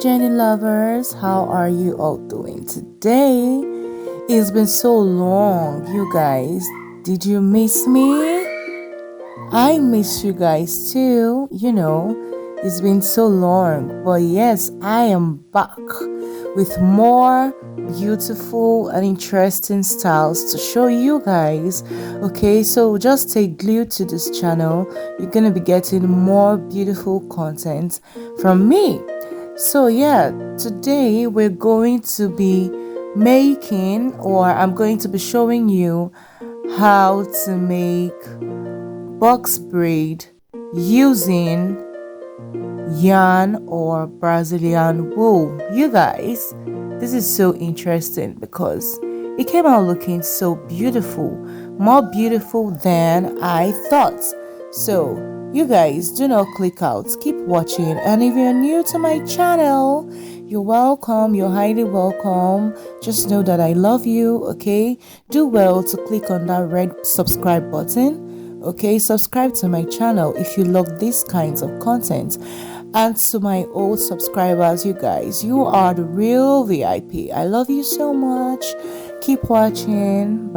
journey lovers, how are you all doing today? It's been so long, you guys. Did you miss me? I miss you guys too. It's been so long, but yes, I am back with more beautiful and interesting styles to show you guys. Okay, so just stay glued to this channel. You're gonna be getting more beautiful content from me. So yeah, today we're going to be making, or I'm going to be showing you how to make box braid using yarn or Brazilian wool. You guys, this is so interesting because it came out looking so beautiful, more beautiful than I thought. So you guys, do not click out, keep watching, and if you're new to my channel, you're welcome, you're highly welcome. Just know that I love you. Okay, do well to click on that red subscribe button. Okay, subscribe to my channel if you love these kinds of content. And to my old subscribers, you guys, you are the real VIP. I love you so much. Keep watching.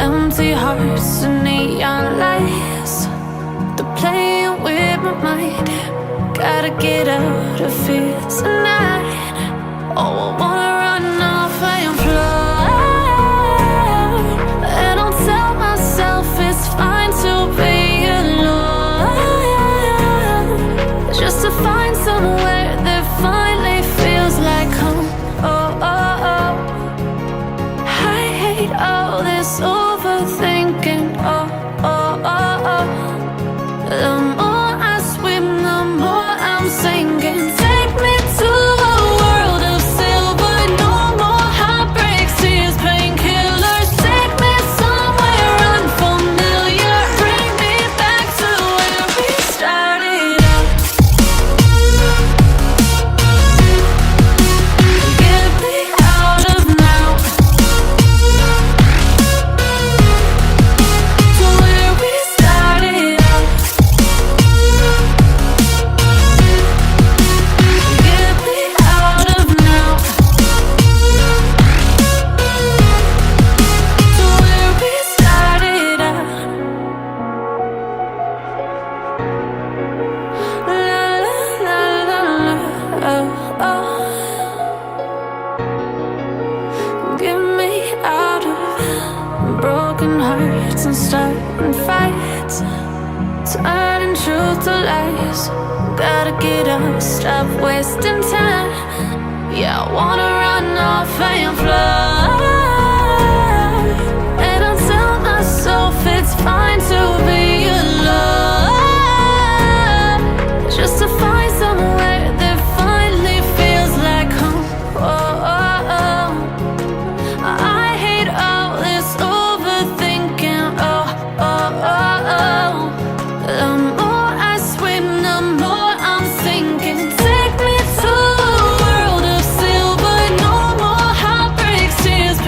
Empty hearts and neon lights, they're playing with my mind. Gotta get out of here tonight. Oh, I wanna run off and fly, and I'll tell myself it's fine to be alone, just to find somewhere that finally feels like home. Oh, oh, oh. I hate all this overthinking. Oh, oh, oh, oh. The more I swim, the more I'm sinking. Take me to a world of silver. No more heartbreaks, tears, painkillers. Take me somewhere unfamiliar. Bring me back to where we started out. Get me out of now, to where we started out. Get me out of now, to where we started out. La la la la la, oh, oh. Get me out of broken hearts and starting fights, turning truth to lies. Gotta get up, stop wasting time. Yeah, I wanna run off and fly, and I'll tell myself it's fine to be alone, just to find somewhere that finally feels like home. Oh, oh, oh. I hate all this overthinking. Oh, oh, oh, oh. The more I swim, the more I'm sinking. Take me to a world of silver. No more heartbreaks, tears,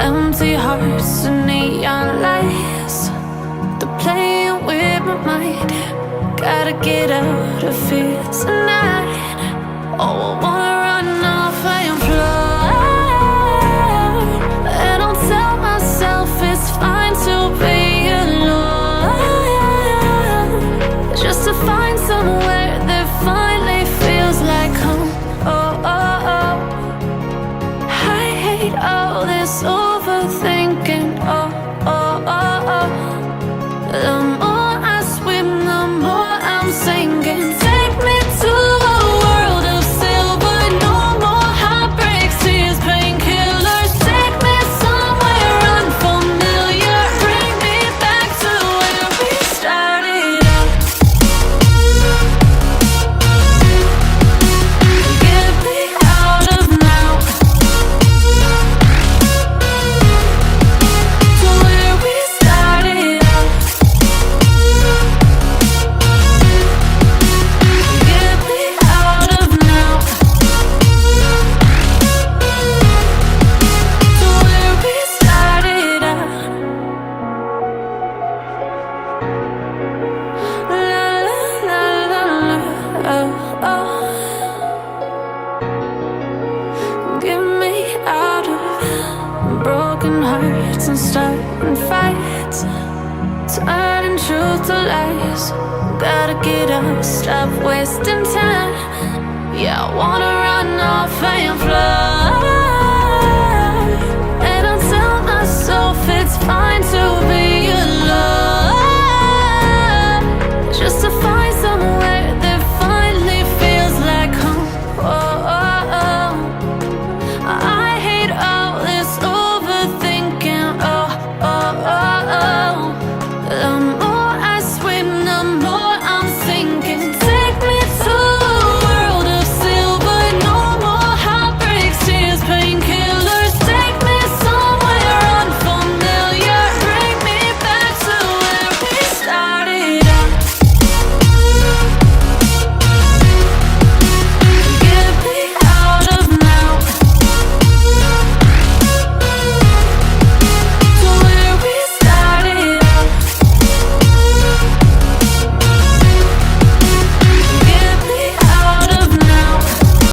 empty hearts and neon lights. They're playing with my mind. Gotta get out of here tonight. Oh, I wanna run off and fly. And I'll tell myself it's fine to be alone, just to find somewhere that finally feels like home. Oh, oh, oh. I hate all this overthinking. Oh, oh, oh, oh. The more I swim, the more I'm sinking. Take me to a world of silver. No more heartbreaks, tears, painkillers. Take me somewhere unfamiliar. Bring me back to where we started out. Get me out of now, to where we started out. Get me out of now, to where we started out. La la la la la, oh, oh. Get me out of broken hearts and starting fights, turning truth to lies. Gotta get up, stop wasting time.